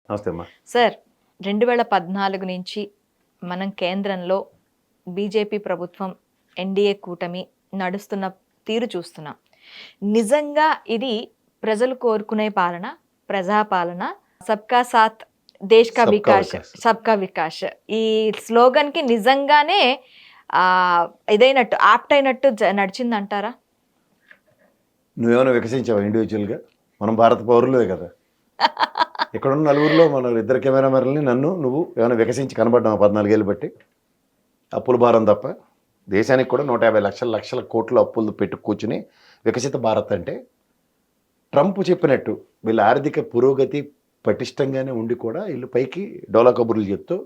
నమస్తే అమ్మా. సార్ 2014 నుంచి మనం కేంద్రంలో బీజేపీ ప్రభుత్వం ఎన్డీఏ కూటమి నడుస్తున్న తీరు చూస్తున్నాం. నిజంగా ఇది ప్రజలు కోరుకునే పాలన, ప్రజాపాలన, సబ్కా సాత్ దేశ్ కా సబ్కా వికాస్, వికాస్. సబ్కా వికాస్ ఈ స్లోగన్ కి నిజంగానే ఇదైనట్టు ఆప్ట్ అయినట్టు నడిచిందంటారా? నువ్వేమైనా వికసించావా ఇండివిజువల్గా? మనం భారత పౌరులే కదా. ఇక్కడున్న నలుగురిలో మన ఇద్దరు కెమెరామెన్లని నన్ను నువ్వు ఏమైనా వికసించి కనబడ్డావు 14 ఏళ్ళు బట్టి? అప్పుల భారం తప్ప. దేశానికి కూడా 150 లక్షల కోట్ల అప్పులు పెట్టు కూర్చుని వికసిత భారత్ అంటే ట్రంప్ చెప్పినట్టు వీళ్ళ ఆర్థిక పురోగతి పటిష్టంగానే ఉండి కూడా వీళ్ళు పైకి డోలా కబుర్లు చెప్తూ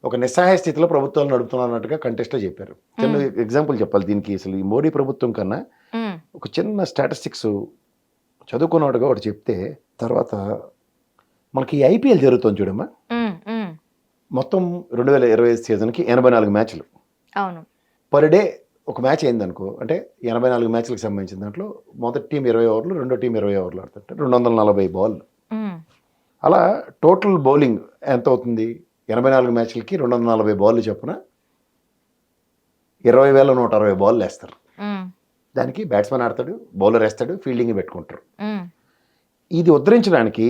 ఒక నిస్సహాయ స్థితిలో ప్రభుత్వాలు నడుపుతున్నట్టుగా కంటెస్ట్లో చెప్పారు. చిన్న ఎగ్జాంపుల్ చెప్పాలి దీనికి. అసలు ఈ మోడీ ప్రభుత్వం కన్నా ఒక చిన్న స్టాటిస్టిక్స్ చదువుకున్నట్టుగా ఒకటి చెప్తే తర్వాత మనకి ఐపీఎల్ జరుగుతుంది చూడమ్మా. మొత్తం 2025 సీజన్కి 84 మ్యాచ్లు. అవును. పర్ డే ఒక మ్యాచ్ అయిందనుకో, అంటే 84 మ్యాచ్లకు సంబంధించిన దాంట్లో మొదటి టీం 20 ఓవర్లు, రెండో టీం 20 ఓవర్లు ఆడుతుంటే 240 బాల్. అలా టోటల్ బౌలింగ్ ఎంత అవుతుంది? 84 మ్యాచ్లకి 240 బాల్ చొప్పున 20,160 బాల్ వేస్తారు. దానికి బ్యాట్స్మెన్ ఆడతాడు, బౌలర్ వేస్తాడు, ఫీల్డింగ్ పెట్టుకుంటారు. ఇది ఉద్ధరించడానికి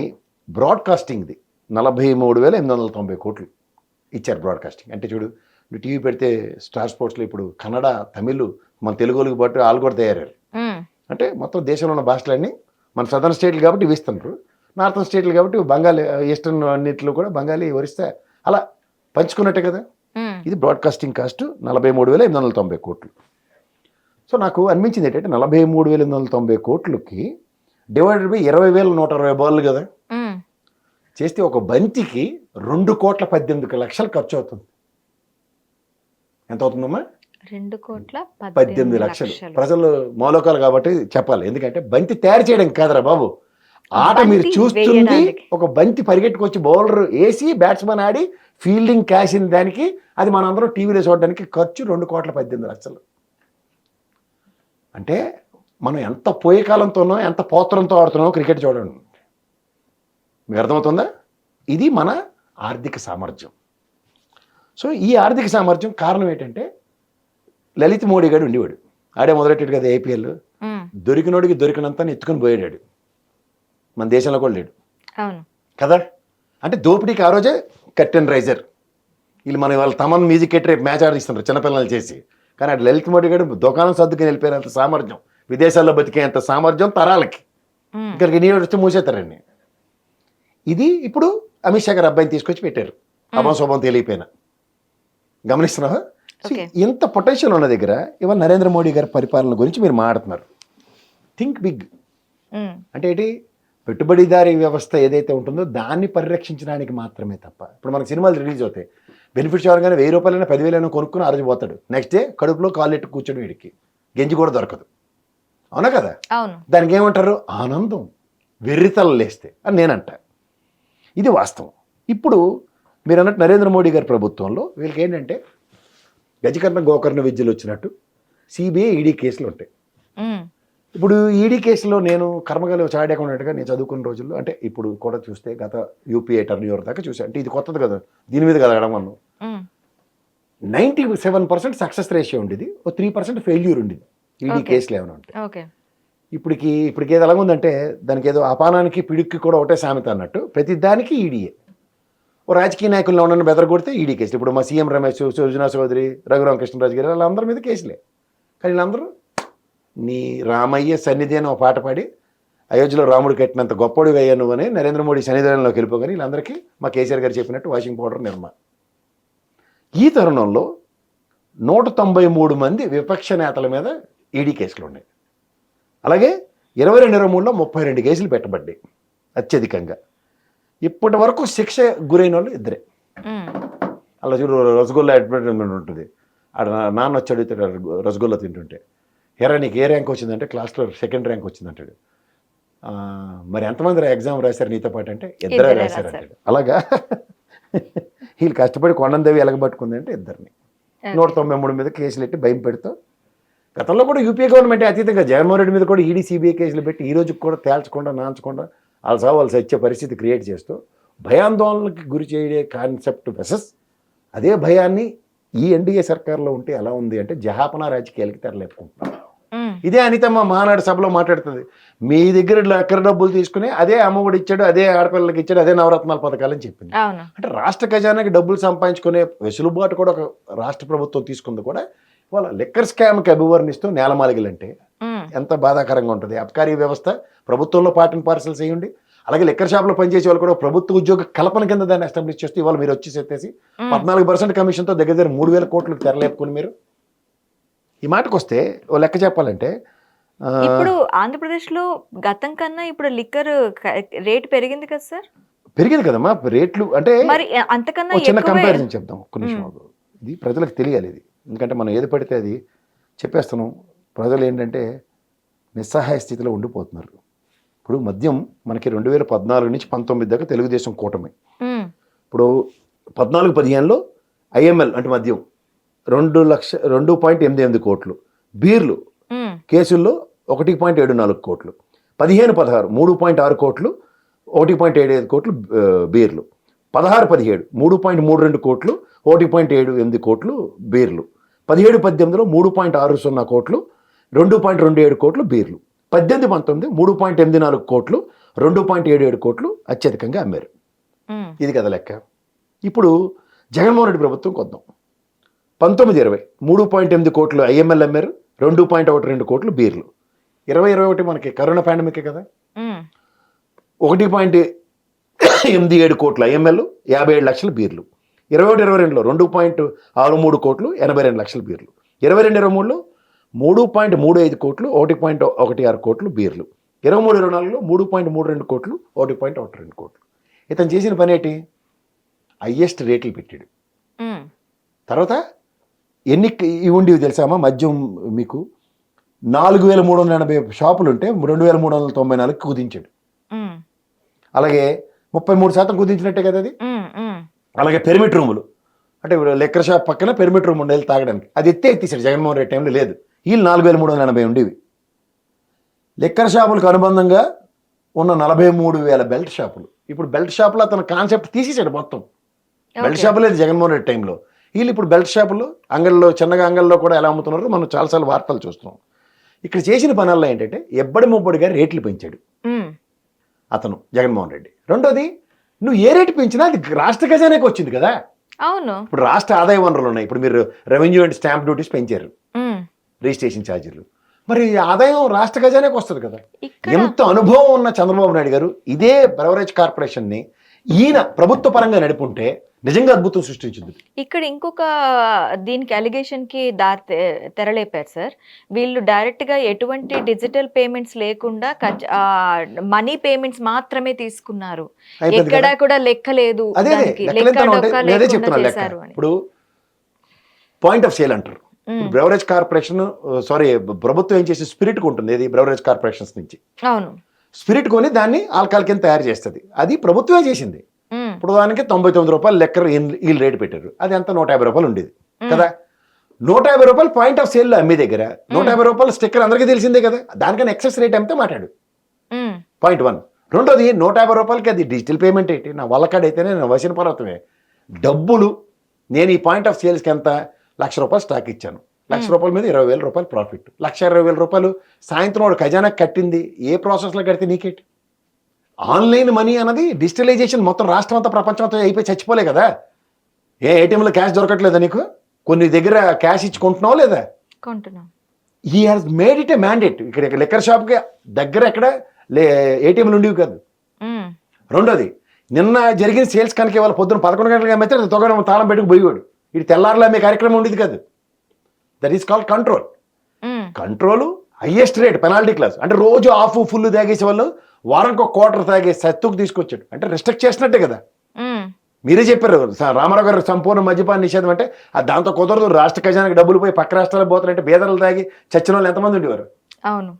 బ్రాడ్కాస్టింగ్ది 43,890 కోట్లు ఇచ్చారు బ్రాడ్కాస్టింగ్. అంటే చూడు, నువ్వు టీవీ పెడితే స్టార్ స్పోర్ట్స్లో ఇప్పుడు కన్నడ, తమిళ్, మన తెలుగులకు బట్టి వాళ్ళు కూడా తయారయ్యారు. అంటే మొత్తం దేశంలో ఉన్న భాషలన్నీ మన సదర్న్ స్టేట్లు కాబట్టి ఇవి ఇస్తున్నారు, నార్థన్ స్టేట్లు కాబట్టి బెంగాలీ, ఈస్టర్న్ అన్నింటిలో కూడా బెంగాలీ, ఒరిస్సా అలా పంచుకున్నట్టే కదా. ఇది బ్రాడ్కాస్టింగ్ కాస్ట్ 43,890 కోట్లు. సో నాకు అనిపించింది ఏంటంటే 43,890 కోట్లకి డివైడెడ్ బై 20,160 బాల్ కదా చేస్తే ఒక బంతికి 2,18,00,000 ఖర్చు అవుతుంది. ఎంత అవుతుందమ్మా? 2,18 లక్షలు. ప్రజలు మౌలకాలు కాబట్టి చెప్పాలి, ఎందుకంటే బంతి తయారు చేయడం కాదరా బాబు, ఆట మీరు చూస్తుంది. ఒక బంతి పరిగెట్టుకొచ్చి బౌలర్ వేసి batsmen Audi fielding cash in దానికి అది మనందరం టీవీలో చూడడానికి ఖర్చు 2,18,00,000. అంటే మనం ఎంత పోయే కాలంతోనో ఎంత పోత్రంతో ఆడుతున్నామో క్రికెట్ చూడండి, మీకు అర్థమవుతుందా? ఇది మన ఆర్థిక సామర్థ్యం. సో ఈ ఆర్థిక సామర్థ్యం కారణం ఏంటంటే లలిత్ మోడీ గారు ఉండేవాడు, ఆడే మొదలెట్టాడు కదా ఐపీఎల్. దొరికినోడికి దొరికినంత ఎత్తుకుని పోయాడు. మన దేశంలో కూడా లేడు కదా. అంటే దోపిడీకి ఆ రోజే కర్టెన్ రైజర్. వీళ్ళు మన వాళ్ళ తమన్ మ్యూజిక్ ఎట్టి రేపు మ్యాచ్ ఆడిస్తున్నారు చిన్నపిల్లలు చేసి. కానీ అటు లలిత్ మోడీ గారు దుకాణం సర్దుకుని వెళ్ళిపోయినంత సామర్థ్యం, విదేశాల్లో బతికేంత సామర్థ్యం తరాలకి ఇక్కడికి నీళ్ళు వస్తే మూసేస్తారండి. ఇది ఇప్పుడు అమిత్ షా గారు అబ్బాయిని తీసుకొచ్చి పెట్టారు, అభంశోభం తెలియపోయినా. గమనిస్తున్నావా? ఎంత పొటెన్షియల్ ఉన్న దగ్గర ఇవాళ నరేంద్ర మోడీ గారి పరిపాలన గురించి మీరు మాట్లాడుతున్నారు. Think big. అంటే ఏంటి? పెట్టుబడిదారీ వ్యవస్థ ఏదైతే ఉంటుందో దాన్ని పరిరక్షించడానికి మాత్రమే తప్ప. ఇప్పుడు మనకు సినిమాలు రిలీజ్ అవుతాయి, బెనిఫిట్స్ ఎవరికైనా 1,000 రూపాయలైనా 10,000 కొనుక్కుని ఆ రోజు పోతాడు. నెక్స్ట్ డే కడుపులో కాళ్ళు ఎట్టు కూర్చోడు, వీడికి గెంజి కూడా దొరకదు. అవునా కదా? దానికి ఏమంటారు? ఆనందం, వెర్రితల లేస్తే అని నేనంట. ఇది వాస్తవం. ఇప్పుడు మీరు అన్నట్టు నరేంద్ర మోడీ గారి ప్రభుత్వంలో వీళ్ళకి ఏంటంటే గజకర్ణ గోకర్ణ విద్యలు వచ్చినట్టు సిబిఐ, ఈడీ కేసులు ఉంటాయి. ఇప్పుడు ఈడీ కేసులో నేను కర్మగాలి చార్ట్ అకౌంటెంట్గా నేను చదువుకున్న రోజుల్లో, అంటే ఇప్పుడు కూడా చూస్తే గత యూపీఐ టర్న్ ఓవర్ దాకా చూసాను. అంటే ఇది కొత్తది కదా, దీని మీద కదా అడగడం. 97% సక్సెస్ రేషియో ఉండేది, ఓ 3% ఫెయిల్యూర్ ఉండేది ఈడీ కేసులు ఏమైనా ఉంటే. ఇప్పటికి ఏదో ఎలాగుందంటే దానికి ఏదో అపానానికి పిడుక్కి కూడా ఒకటే సామెత అన్నట్టు ప్రతి దానికి ఈడీఏ. ఓ రాజకీయ నాయకుల్లో ఉన్న బెదరగొడితే ఈడీ కేసులు. ఇప్పుడు మా సీఎం రమేష్, సుజనా చౌదరి, రఘురామకృష్ణరాజు గారు వాళ్ళందరి మీద కేసులే. కానీ వీళ్ళందరూ నీ రామయ్య సన్నిధి అని ఒక పాట పాడి అయోధ్యలో రాముడు కట్టినంత గొప్పడిగా అయ్యా నువ్వు అని నరేంద్ర మోడీ సన్నిధానంలోకి వెళ్ళిపోగానే వీళ్ళందరికీ మా కేసీఆర్ గారు చెప్పినట్టు వాషింగ్ పౌడర్ నిర్మా. ఈ తరుణంలో 193 మంది విపక్ష నేతల మీద ఈడీ కేసులు ఉన్నాయి. అలాగే 22-23లో 32 కేసులు పెట్టబడ్డాయి అత్యధికంగా. ఇప్పటి వరకు శిక్ష గురైన వాళ్ళు ఇద్దరే. అలా చూడు, రసగుల్లా అడ్వర్టైజ్మెంట్ ఉంటుంది, ఆడ నాన్న వచ్చి అడుగుతాడు రసగుల్లా తింటుంటే, ఎరా నీకు ఏ ర్యాంక్ వచ్చిందంటే క్లాస్లో 2nd ర్యాంక్ వచ్చిందంటాడు. మరి ఎంతమంది ఎగ్జామ్ రాశారు నీతో పాటు అంటే ఇద్దరే రాశారు అంటాడు. అలాగా వీళ్ళు కష్టపడి కొండందేవి ఎలగబట్టుకుందంటే ఇద్దరిని 193 మీద కేసులు పెట్టి భయం పెడుతూ, గతంలో కూడా యూపీఏ గవర్నమెంట్ అతీతంగా జగన్మోహన్ రెడ్డి మీద కూడా ఈడీ, సిబిఐ కేసులు పెట్టి ఈ రోజుకి కూడా తేల్చకుండా నాంచకుండా వాళ్ళ సాగు వాళ్ళు సచ్చే పరిస్థితి క్రియేట్ చేస్తూ భయాందోళనకి గురి చేయడే కాన్సెప్ట్ వెసెస్ అదే భయాన్ని ఈ ఎన్డీఏ సర్కార్లో ఉంటే ఎలా ఉంది అంటే జహాపనా రాజకీయాలకి తెరలేపుకుంటున్నారు. ఇదే అనితమ్మ మానాడు సభలో మాట్లాడుతుంది. మీ దగ్గర ఎక్కడ డబ్బులు తీసుకుని అదే అమ్మఒడి ఇచ్చాడు, అదే ఆడపిల్లలకి ఇచ్చాడు, అదే నవరత్నాల పథకాలని చెప్పింది. అంటే రాష్ట్ర ఖజానాకి డబ్బులు సంపాదించుకునే వెసులుబాటు కూడా ఒక రాష్ట్ర ప్రభుత్వం తీసుకుంది కూడా వాళ్ళ లిక్కర్ స్కామ్కి అభివర్ణిస్తూ నేలమాలిగలంటే ఎంత బాధాకరంగా ఉంటుంది. అబ్కారీ వ్యవస్థ ప్రభుత్వంలో పార్టీ పార్సల్స్ చేయండి, అలాగే లిక్కర్ షాప్లో పనిచేసే వాళ్ళు కూడా ప్రభుత్వ ఉద్యోగ కల్పన కింద దాన్ని ఎస్టాబ్లిష్ చేస్తూ ఇవాళ మీరు వచ్చి ఎత్తేసి 14% కమిషన్తో దగ్గర 3,000 కోట్లు తెరలేపుకుని మీరు ఈ మాటకు వస్తే ఓ లెక్క చెప్పాలంటే ఇప్పుడు ఆంధ్రప్రదేశ్ లో గతం కన్నా ఇప్పుడు లిక్కర్ రేట్ పెరిగింది కదా సార్? పెరిగింది కదమ్మా రేట్లు. అంటే మరి అంతకన్నా చిన్న కంపారిజన్ చెప్దాం ఒక్క నిమిషం. ఇది ప్రజలకు తెలియాలి ఇది, ఎందుకంటే మనం ఏది పడితే అది చెప్పేస్తున్నాం. ప్రజలు ఏంటంటే నిస్సహాయ స్థితిలో ఉండిపోతున్నారు. ఇప్పుడు మద్యం మనకి 2014 నుంచి 19 దాకా తెలుగుదేశం కూటమి. ఇప్పుడు 14-15లో ఐఎంఎల్ అంటే మద్యం 2.88 కోట్లు, బీర్లు కేసుల్లో 1.74 కోట్లు, 15-16 3.6 కోట్లు, 1.75 కోట్లు బీర్లు, 16-17 3.32 కోట్లు, 1.78 కోట్లు బీర్లు, 17-18లో 3.60 కోట్లు, 2.27 కోట్లు బీర్లు, 18-19 3.84 కోట్లు, 2.77 కోట్లు అత్యధికంగా అమ్మారు. ఇది కదా లెక్క. ఇప్పుడు జగన్మోహన్ రెడ్డి ప్రభుత్వం కొద్దాం. 19-20 3.8 కోట్లు ఐఎంఎల్ అమ్మారు, 2.12 కోట్లు బీర్లు. 20-21 మనకి కరోనా పాండమిక్ కదా, 1.87 కోట్లు ఐఎంఎల్, 57 లక్షల బీర్లు. 21-22లో 2.63 కోట్లు, 82 లక్షల బీర్లు. 22-23లో 3.35 కోట్లు, 1.16 కోట్లు బీర్లు. 23-24లో 3.32 కోట్లు, 1.12 కోట్లు. ఇతను చేసిన పని ఏంటి? హయ్యెస్ట్ రేట్లు పెట్టాడు. తర్వాత ఎన్ని ఉండేవి తెలుసామా? మద్యం మీకు 4,380 షాపులు ఉంటే 2,394 కుదించాడు. అలాగే 33% కుదించినట్టే కదా అది. అలాగే పెర్మిట్ రూములు అంటే లెక్కర్ షాప్ పక్కన పెర్మిట్ రూమ్ ఉండేది తాగడానికి, అది ఎత్తేసాడు జగన్మోహన్ రెడ్డి టైంలో. లేదు, వీళ్ళు 4,380 ఉండేవి. లెక్కర్ షాపులకు అనుబంధంగా ఉన్న 43,000 బెల్ట్ షాపులు. ఇప్పుడు బెల్ట్ షాపులు అతను కాన్సెప్ట్ తీసేసాడు మొత్తం. బెల్ట్ షాపు లేదు జగన్మోహన్ రెడ్డి టైంలో. వీళ్ళు ఇప్పుడు బెల్ట్ షాపులు అంగల్లో, చిన్నగా అంగల్లో కూడా ఎలా అమ్ముతున్నారో మనం చాలాసార్లు వార్తలు చూస్తున్నాం. ఇక్కడ చేసిన పనుల్లో ఏంటంటే ఎబ్బడి ముబ్బడిగా రేట్లు పెంచాడు అతను జగన్మోహన్ రెడ్డి. రెండోది, నువ్వు ఏ రేటు పెంచినా అది రాష్ట్ర ఖజానాకి వచ్చింది కదా. అవును, ఇప్పుడు రాష్ట్ర ఆదాయ వనరులు ఉన్నాయి. ఇప్పుడు మీరు రెవెన్యూ అండ్ స్టాంప్ డ్యూటీస్ పెంచారు, రిజిస్ట్రేషన్ ఛార్జీలు, మరి ఆదాయం రాష్ట్ర ఖజానాకి వస్తుంది కదా. ఎంత అనుభవం ఉన్న చంద్రబాబు నాయుడు గారు ఇదే బ్రెవరేజ్ కార్పొరేషన్ని ఈయన ప్రభుత్వ పరంగా నడుపుంటే నిజంగా అద్భుతం సృష్టించింది. ఇక్కడ ఇంకొక దీనికి అలిగేషన్ కి దారి తెరలేపారు సార్. వీళ్ళు డైరెక్ట్ గా ఎటువంటి డిజిటల్ పేమెంట్స్ లేకుండా మనీ పేమెంట్స్ మాత్రమే తీసుకున్నారు, ఎక్కడా కూడా లెక్క లేదు. ఇప్పుడు పాయింట్ ఆఫ్ సేల్ అంటారు. బ్రెవరేజ్ కార్పొరేషన్ ప్రభుత్వం ఏం చేసి స్పిరిట్ ఉంటుంది, ఏది బ్రెవరేజ్ కార్పొరేషన్స్ నుంచి. అవును, స్పిరిట్ కొని దాన్ని ఆల్కహాల్ కింద తయారు చేస్తుంది. అది ప్రభుత్వమే చేసింది. ఇప్పుడు దానికి 99 రూపాయలు లెక్కర్ వీళ్ళు రేటు పెట్టారు. అది ఎంత 150 రూపాయలు ఉండేది కదా. 150 రూపాయలు పాయింట్ ఆఫ్ సేల్ అమ్మే దగ్గర 150 రూపాయలు స్టిక్కర్ అందరికీ తెలిసిందే కదా. దానికన్నా ఎక్సెస్ రేట్ అమ్మితే మాట్లాడు. పాయింట్ 1. రెండోది, 150 రూపాయలకి అది డిజిటల్ పేమెంట్ ఏంటి? నా వల్లకాడైతేనే నా వసిన పర్వతమే డబ్బులు. నేను ఈ పాయింట్ ఆఫ్ సేల్స్కి ఎంత ₹1,00,000 స్టాక్ ఇచ్చాను, ₹1,00,000 మీద 20,000 రూపాయలు ప్రాఫిట్, ₹1,20,000 సాయంత్రం వాడు ఖజానాకి కట్టింది. ఏ ప్రాసెస్లో కడితే నీకేంటి? ఆన్లైన్ మనీ అన్నది డిజిటలైజేషన్ మొత్తం రాష్ట్రం అంతా ప్రపంచం అంతా అయిపోయి చచ్చిపోలే కదా. ఏటీఎంలో క్యాష్ దొరకట్లేదా నీకు? కొన్ని దగ్గర క్యాష్ ఇచ్చుకుంటున్నావు లేదా? He has made it A mandate. ఇక్కడ లిక్కర్ షాప్కి దగ్గర ఎక్కడ ఏటీఎంలు ఉండేవి కాదు. రెండోది, నిన్న జరిగిన సేల్స్ కనుక ఇవాళ పొద్దున్న 11 గంటలకు అమ్మితే తొగడం తాళం పెట్టుకు పోయేవాడు. ఇది తెల్లారులో అమ్మే కార్యక్రమం ఉండేది కాదు. That is called control. Control highest rate penalty class. అంటే రోజు ఆఫ్ ఫుల్ తాగేసే వాళ్ళు వారానికి ఒక క్వార్టర్ తాగే సత్తుకు తీసుకొచ్చాడు. అంటే రిస్ట్రిక్ట్ చేసినట్టే కదా. మీరే చెప్పారు రామారావు గారు సంపూర్ణ మద్యపాన నిషేధం అంటే దాంతో కుదరదు, రాష్ట్ర ఖజానాకి డబ్బులు పోయి పక్క రాష్ట్రాలకు పోతారంటే బేదలు తాగి చచ్చిన వాళ్ళు ఎంతమంది ఉండేవారు. అవును,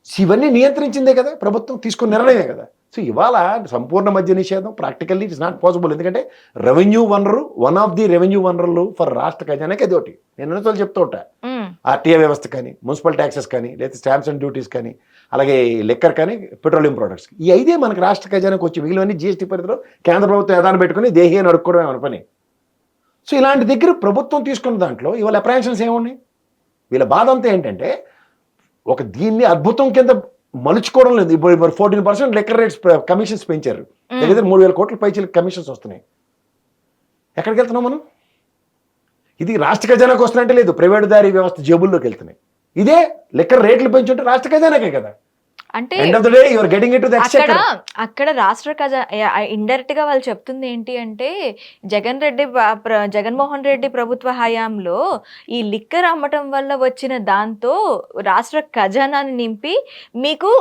ఇవన్నీ నియంత్రించిందే కదా ప్రభుత్వం, తీసుకున్న నిర్ణయమే కదా. సో ఇవాళ సంపూర్ణ మద్య నిషేధం ప్రాక్టికల్లీ ఇట్స్ నాట్ పాసిబుల్. ఎందుకంటే రెవెన్యూ వనరు, వన్ ఆఫ్ ది రెవెన్యూ వనరులు ఫర్ రాష్ట్ర ఖజానాకి అది ఒకటి. నేను ఎన్నోసార్లు చెప్తూ ఉంటా. ఆర్టీఏ వ్యవస్థ కానీ, మున్సిపల్ ట్యాక్సెస్ కానీ, లేదా స్టాంప్స్ అండ్ డ్యూటీస్ కానీ, అలాగే లిక్కర్ కానీ, పెట్రోలియం ప్రొడక్ట్స్, ఈ 5 మనకి రాష్ట్ర ఖజానాకు వచ్చి మిగిలినవన్నీ జీఎస్టీ పరిధిలో కేంద్ర ప్రభుత్వం ఏదాన్ని పెట్టుకుని దేహీ అని అడుక్కోవడం మన పని. సో ఇలాంటి దగ్గర ప్రభుత్వం తీసుకున్న దాంట్లో ఇవాళ అప్రహెన్షన్స్ ఏమున్నాయి? వీళ్ళ బాధ అంతా ఏంటంటే ఒక దీన్ని అద్భుతం కింద మలుచుకోవడం లేదు. ఇప్పుడు 14% లిక్కర్ రేట్స్ కమిషన్స్ పెంచారు, దగ్గర 3,000 కోట్ల పైచీల కమిషన్స్ వస్తున్నాయి. ఎక్కడికి వెళ్తున్నాం మనం? ఇది రాష్ట్ర ఖజానాకు వస్తున్నట్టే లేదు, ప్రైవేట్ దారీ వ్యవస్థ జేబుల్లోకి వెళ్తున్నాయి. ఇదే లిక్కర్ రేట్లు పెంచుంటే రాష్ట్ర ఖజానాకే కదా. అంటే end of the day you are getting it to the exchequer. అక్కడ రాష్ట్ర ఇండైరెక్ట్ గా వాళ్ళు చెప్తుంది ఏంటి అంటే జగన్మోహన్ రెడ్డి ప్రభుత్వ హయాంలో ఈ లిక్కర్ అమ్మటం వల్ల వచ్చిన దాంతో రాష్ట్ర ఖజానాన్ని నింపి మీకు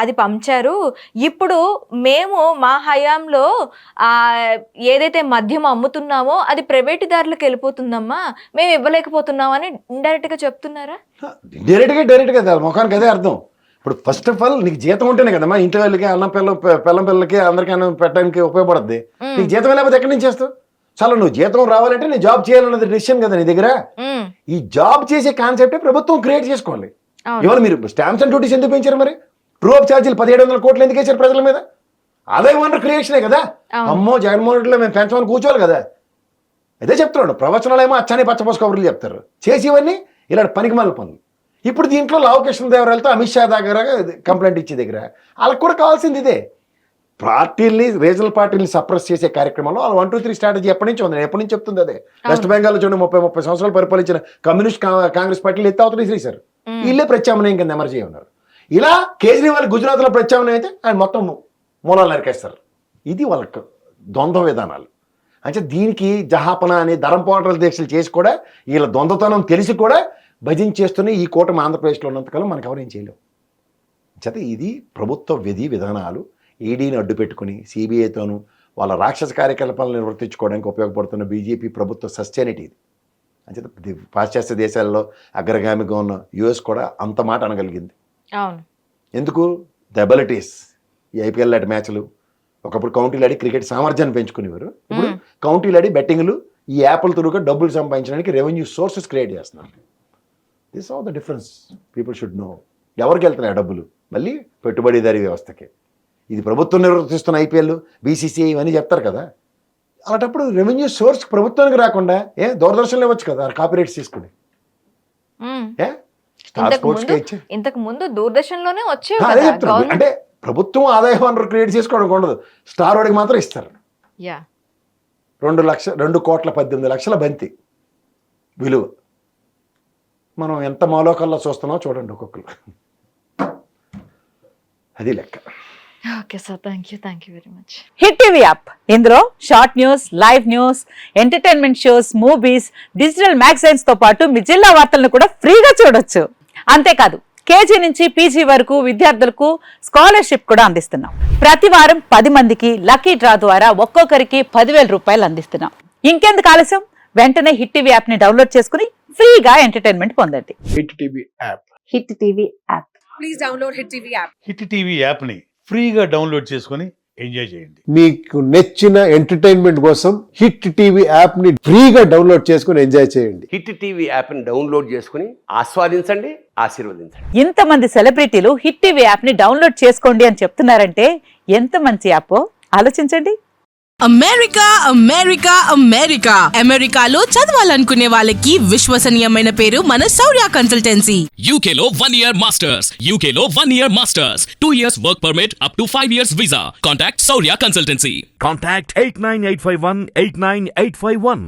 అది పంచారు. ఇప్పుడు మేము మా హయాంలో ఏదైతే మద్యం అమ్ముతున్నామో అది ప్రైవేట్ దారులకు వెళ్ళిపోతుందమ్మా, మేము ఇవ్వలేకపోతున్నామని ఇండైరెక్ట్ గా చెప్తున్నారా? డైరెక్ట్ గా ముఖానికి అదే అర్థం. ఇప్పుడు ఫస్ట్ ఆఫ్ ఆల్ నీకు జీతం ఉంటేనే కదమ్మా ఇంటి వాళ్ళకి, అన్నం పిల్లం పిల్లలకి అందరికీ అన్నం పెట్టడానికి ఉపయోగపడుద్ది. నీకు జీతం లేకపోతే ఎక్కడి నుంచి చేస్తావు? చాలా నువ్వు జీతం రావాలంటే నేను జాబ్ చేయాలన్నది డిసిషన్ కదా నీ దగ్గర. ఈ జాబ్ చేసే కాన్సెప్టే ప్రభుత్వం క్రియేట్ చేసుకోవాలి. ఇవాళ మీరు స్టాంప్స్ అండ్ డ్యూటీస్ ఎందుకు పెంచారు? మరి ట్రూ అప్ ఛార్జీలు 1700 కోట్లు ఎందుకు వేసారు ప్రజల మీద? ఆదాయ వనరు క్రియేషనే కదా. అమ్మో జగన్మోహన్ రెడ్డిలో మేము పెంచమని కూర్చోవాలి కదా. అదే చెప్తున్నాడు. ప్రవచనాలు ఏమో అచ్చని పచ్చపోసు కబుర్లు చెప్తారు, చేసేవన్నీ ఇలాంటి పనికిమాల పనులు. ఇప్పుడు దీంట్లో లావు కృష్ణదేవరాయలతో అమిత్ షా దగ్గర కంప్లైంట్ ఇచ్చే దగ్గర వాళ్ళకి కూడా కావాల్సింది ఇదే. పార్టీల్ని, రీజనల్ పార్టీని సప్రెస్ చేసే కార్యక్రమంలో వాళ్ళు 1, 2, 3 స్ట్రాటజీ ఎప్పటి నుంచి చెప్తుంది అదే. వెస్ట్ బెంగాల్లో చూడండి 30 సంవత్సరాలు పరిపాలించిన కమ్యూనిస్ట్ కాంగ్రెస్ పార్టీలు ఎత్తావతలు విసిరేశారు. వీళ్ళే ప్రత్యామ్నాయం కింద ఎమర్జీ ఉన్నారు. ఇలా కేజ్రీవాల్ గుజరాత్లో ప్రత్యామ్నాయం అయితే ఆయన మొత్తం మూలాలు నరికేస్తారు. ఇది వాళ్ళ ద్వంద్వ విధానాలు. అంటే దీనికి జహాపన అని ధరం పోరాటాల దీక్షలు చేసి కూడా వీళ్ళ ద్వంద్వతనం తెలిసి కూడా భజన చేస్తున్న ఈ కూటమి ఆంధ్రప్రదేశ్లో ఉన్నంతకాలం మనకు ఎవరేం చేయలేం. చేత ఇది ప్రభుత్వ విధానాలు ఈడీని అడ్డు పెట్టుకుని సిబిఐతోనూ వాళ్ళ రాక్షస కార్యకలాపాలను నిర్వర్తించుకోవడానికి ఉపయోగపడుతున్న బీజేపీ ప్రభుత్వ సస్టైనిటీ ఇది. అంచేత పాశ్చాత్య దేశాల్లో అగ్రగామిగా ఉన్న యుఎస్ కూడా అంత మాట అనగలిగింది. ఎందుకు? The abilities. ఈ ఐపీఎల్ లాంటి మ్యాచ్లు ఒకప్పుడు కౌంటీలు ఆడి క్రికెట్ సామర్థ్యాన్ని పెంచుకునేవారు. ఇప్పుడు కౌంటీలు ఆడి బెట్టింగ్లు ఈ యాప్ల త్రూగా డబ్బులు సంపాదించడానికి రెవెన్యూ సోర్సెస్ క్రియేట్ చేస్తున్నారు. This all the difference people should know. ఎవరికి వెళ్తున్నాయి డబ్బులు? మళ్ళీ పెట్టుబడిదారీ వ్యవస్థకి. ఇది ప్రభుత్వం నిర్వర్తిస్తున్న ఐపీఎల్, బీసీసీఐ ఇవన్నీ చెప్తారు కదా. అలాంటప్పుడు రెవెన్యూ సోర్స్ ప్రభుత్వానికి రాకుండా దూరదర్శన్లో ఇవ్వచ్చు కదా కాపీరైట్స్ తీసుకుని. స్టార్ స్పోర్ట్స్కే ఇచ్చే ఇంతకు ముందు దూరదర్శన్లోనే వచ్చే అదే చెప్తున్నారు. అంటే ప్రభుత్వం ఆదాయ వనరు క్రియేట్ చేసుకోవడానికి ఉండదు, స్టార్ వాడికి మాత్రం ఇస్తారు. 2,18,00,000 బంతి విలువ. మనం ఎంత మాలోకల్లో చూస్తున్నామో చూడండి ఒక్కొక్కరు. అది లెక్క. Okay sir, thank you very much. Hit TV app, ఇందులో short news, live news, entertainment shows, movies, digital magazines తో పాటు మీ జిల్లా వార్తలను కూడా ఫ్రీగా చూడొచ్చు. అంతేకాదు కేజీ నుంచి పీజీ వరకు విద్యార్థులకు స్కాలర్షిప్ కూడా అందిస్తున్నాం. ప్రతి వారం 10 మందికి లక్కీ డ్రా ద్వారా ఒక్కొక్కరికి 10,000 రూపాయలు అందిస్తున్నాం. ఇంకెందుకు ఆలస్యం? వెంటనే హిట్ టీవీ యాప్ ని డౌన్లోడ్ చేసుకుని ఫ్రీగా ఎంటర్టైన్మెంట్ పొందండి. Hit TV app. Hit TV app. Please download hit TV app. Hit TV app ని ఫ్రీగా డౌన్లోడ్ చేసుకుని ఎంజాయ్ చేయండి. మీకు నచ్చిన ఎంటర్టైన్మెంట్ కోసం హిట్ టీవీ యాప్ ని ఫ్రీగా డౌన్లోడ్ చేసుకుని ఎంజాయ్ చేయండి. హిట్ టీవీ యాప్ ని డౌన్లోడ్ చేసుకుని ఆస్వాదించండి, ఆశీర్వదించండి. ఇంతమంది సెలబ్రిటీలు హిట్ టీవీ యాప్ ని డౌన్లోడ్ చేసుకోండి అని చెప్తున్నారంటే ఎంత మంచి యాప్ ఆలోచించండి. అమెరికా అమెరికాలో చదవాలనుకునే వాళ్ళకి విశ్వసనీయమైన పేరు మన శౌర్య కన్సల్టెన్సీ. UK లో 1 year masters, UK లో 1 year masters, 2 years work permit up to 5 years visa. Contact Saurya Consultancy. Contact 89851 89851.